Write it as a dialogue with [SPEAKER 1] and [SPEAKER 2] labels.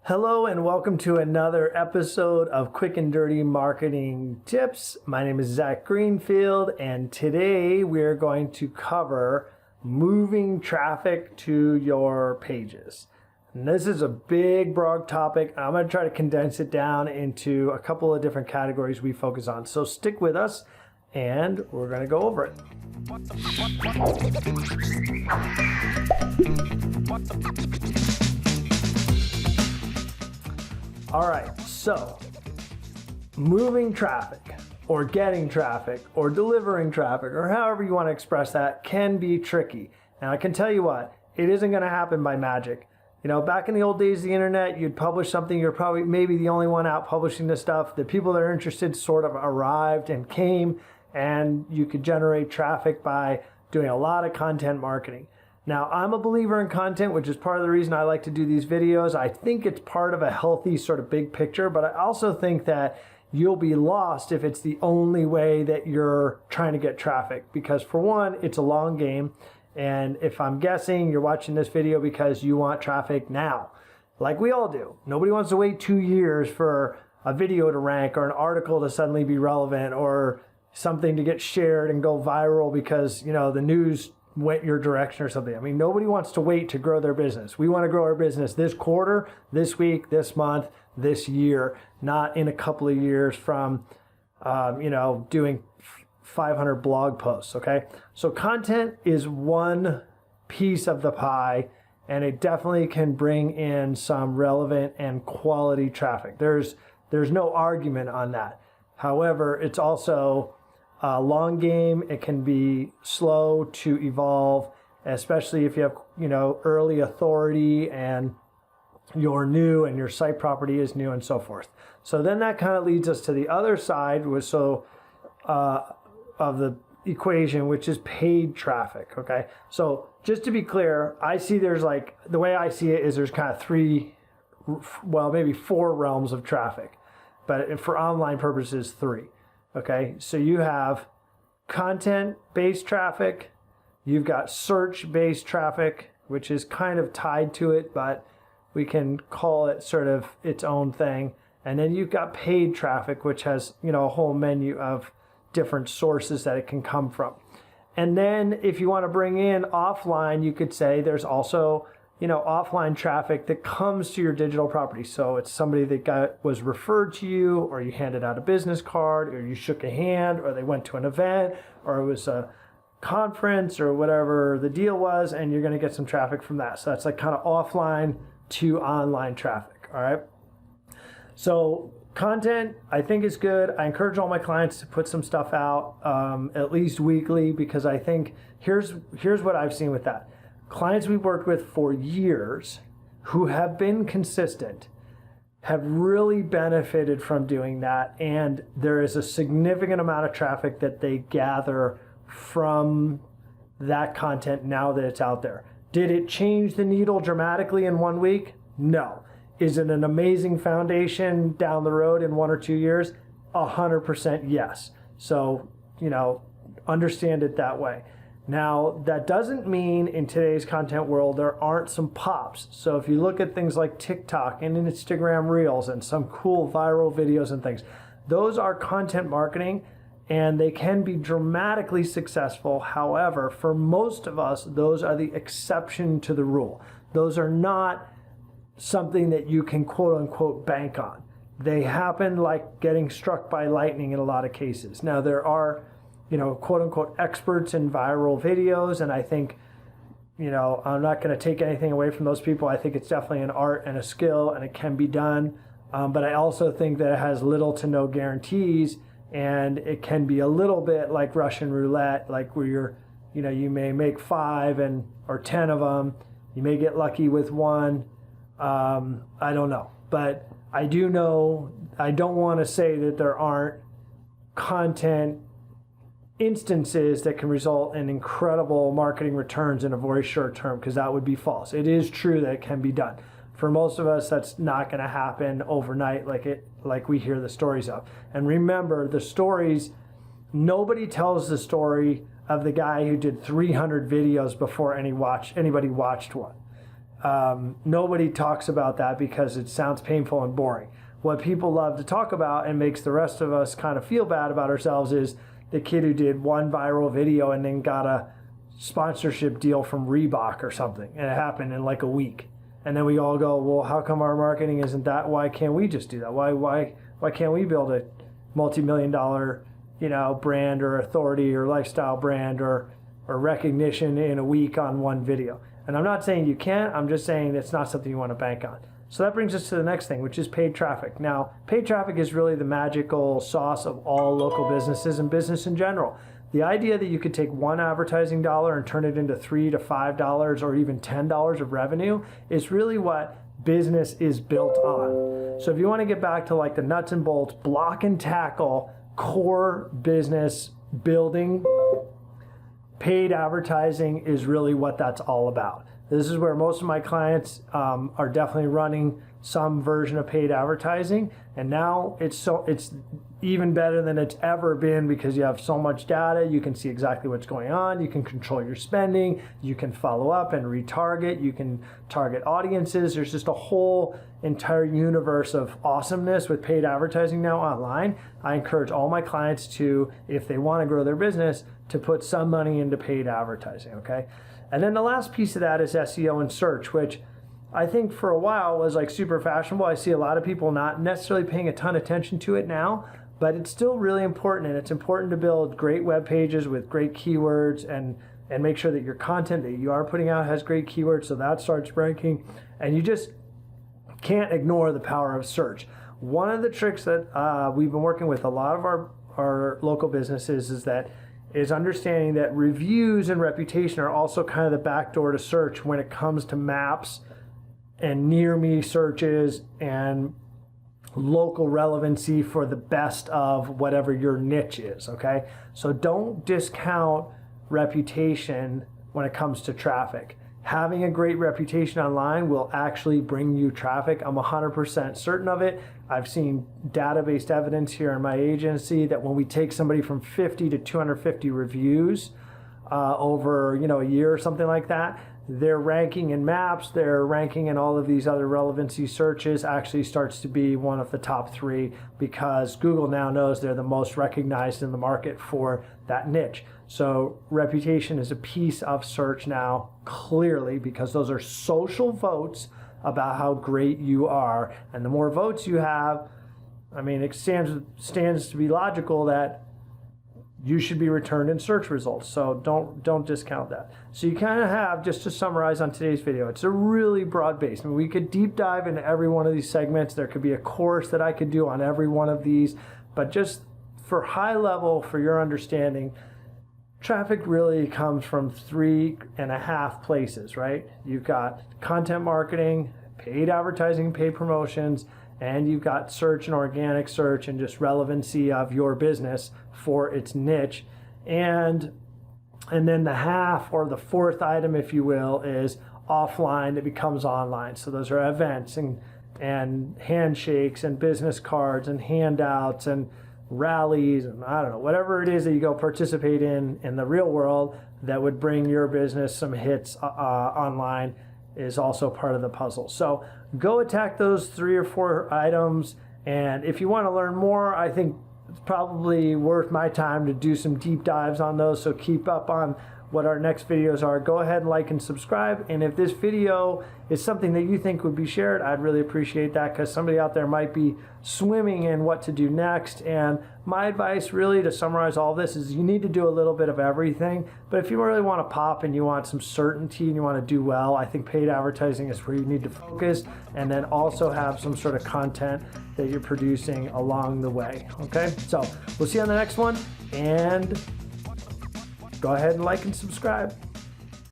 [SPEAKER 1] Hello and welcome to another episode of Quick and Dirty Marketing Tips. My name is Zach Greenfield, and today we're going to cover moving traffic to your pages. And this is a big, broad topic. I'm going to try to condense it down into a couple of different categories we focus on. So stick with us and we're going to go over it. All right, so moving traffic or getting traffic or delivering traffic or however you want to express that can be tricky. And I can tell you what, it isn't going to happen by magic. You know, back in the old days of the internet, you'd publish something, you're probably maybe the only one out publishing this stuff. The people that are interested sort of arrived and came, and you could generate traffic by doing a lot of content marketing. Now, I'm a believer in content, which is part of the reason I like to do these videos. I think it's part of a healthy sort of big picture, but I also think that you'll be lost if it's the only way that you're trying to get traffic. Because for one, it's a long game. And if I'm guessing, you're watching this video because you want traffic now, like we all do. Nobody wants to wait 2 years for a video to rank or an article to suddenly be relevant or something to get shared and go viral because, you know, the news went your direction or something. I mean, nobody wants to wait to grow their business. We want to grow our business this quarter, this week, this month, this year, not in a couple of years from, doing 500 blog posts, okay? So content is one piece of the pie, and it definitely can bring in some relevant and quality traffic. There's no argument on that. However, it's also a long game. It can be slow to evolve, especially if you have, early authority and you're new and your site property is new and so forth. So then that kind of leads us to the other side, of the equation, which is paid traffic, okay? So just to be clear, I see the way I see it is there's kind of maybe four realms of traffic, but for online purposes, 3, okay? So you have content-based traffic, you've got search-based traffic, which is kind of tied to it, but we can call it sort of its own thing. And then you've got paid traffic, which has, a whole menu of different sources that it can come from. And then if you want to bring in offline, you could say there's also, offline traffic that comes to your digital property. So it's somebody that was referred to you, or you handed out a business card, or you shook a hand, or they went to an event, or it was a conference, or whatever the deal was, and you're going to get some traffic from that. So that's like kind of offline to online traffic, all right? So content, I think, is good. I encourage all my clients to put some stuff out at least weekly, because I think here's what I've seen with that. Clients we've worked with for years who have been consistent have really benefited from doing that, and there is a significant amount of traffic that they gather from that content now that it's out there. Did it change the needle dramatically in 1 week? No. Is it an amazing foundation down the road in 1 or 2 years? 100% yes. So, understand it that way. Now, that doesn't mean in today's content world there aren't some pops. So if you look at things like TikTok and Instagram Reels and some cool viral videos and things, those are content marketing, and they can be dramatically successful. However, for most of us, those are the exception to the rule. Those are not something that you can quote unquote bank on. They happen like getting struck by lightning in a lot of cases. Now there are, quote unquote experts in viral videos, and I think, I'm not going to take anything away from those people. I think it's definitely an art and a skill, and it can be done. But I also think that it has little to no guarantees, and it can be a little bit like Russian roulette, like where you may make 5 or 10 of them. You may get lucky with one. I don't know, but I do know, I don't want to say that there aren't content instances that can result in incredible marketing returns in a very short term, because that would be false. It is true that it can be done. For most of us, that's not going to happen overnight like we hear the stories of. And remember, the stories, nobody tells the story of the guy who did 300 videos before anybody watched one. Nobody talks about that because it sounds painful and boring. What people love to talk about and makes the rest of us kind of feel bad about ourselves is the kid who did one viral video and then got a sponsorship deal from Reebok or something, and it happened in like a week. And then we all go, well, how come our marketing isn't that? Why can't we just do that? Why can't we build a multi-million-dollar, brand or authority or lifestyle brand or recognition in a week on one video? And I'm not saying you can't. I'm just saying it's not something you want to bank on. So that brings us to the next thing, which is paid traffic. Now, paid traffic is really the magical sauce of all local businesses and business in general. The idea that you could take one advertising dollar and turn it into $3 to $5 or even $10 of revenue is really what business is built on. So if you want to get back to like the nuts and bolts, block and tackle, core business building, paid advertising is really what that's all about. This is where most of my clients are definitely running some version of paid advertising, and now it's even better than it's ever been because you have so much data. You can see exactly what's going on. You can control your spending. You can follow up and retarget. You can target audiences. There's just a whole entire universe of awesomeness with paid advertising now online. I encourage all my clients to, if they want to grow their business, to put some money into paid advertising, okay? And then the last piece of that is SEO and search, which I think for a while was like super fashionable. I see a lot of people not necessarily paying a ton of attention to it now, but it's still really important, and it's important to build great web pages with great keywords and make sure that your content that you are putting out has great keywords so that starts ranking. And you just can't ignore the power of search. One of the tricks that we've been working with a lot of our local businesses is understanding that reviews and reputation are also kind of the backdoor to search when it comes to maps and near me searches and local relevancy for the best of whatever your niche is, okay? So don't discount reputation when it comes to traffic. Having a great reputation online will actually bring you traffic. I'm 100% certain of it. I've seen data-based evidence here in my agency that when we take somebody from 50 to 250 reviews over a year or something like that, their ranking in maps, their ranking in all of these other relevancy searches actually starts to be one of the top 3 because Google now knows they're the most recognized in the market for that niche. So reputation is a piece of search now, clearly, because those are social votes about how great you are. And the more votes you have, it stands to be logical that you should be returned in search results. So don't discount that. So you kind of have, just to summarize on today's video, it's a really broad base. We could deep dive into every one of these segments. There could be a course that I could do on every one of these, but just for high level, for your understanding, traffic really comes from 3.5 places, right? You've got content marketing, paid advertising, paid promotions, and you've got search and organic search and just relevancy of your business for its niche. And then the half, or the fourth item, if you will, is offline that becomes online. So those are events and handshakes and business cards and handouts and rallies and whatever it is that you go participate in the real world that would bring your business some hits online is also part of the puzzle. So go attack those 3 or 4 items. And if you want to learn more, I think it's probably worth my time to do some deep dives on those. So keep up on what our next videos are. Go ahead and like and subscribe. And if this video is something that you think would be shared, I'd really appreciate that, because somebody out there might be swimming in what to do next. And my advice really to summarize all this is you need to do a little bit of everything. But if you really want to pop and you want some certainty and you want to do well, I think paid advertising is where you need to focus, and then also have some sort of content that you're producing along the way. Okay, so we'll see you on the next one, and go ahead and like and subscribe.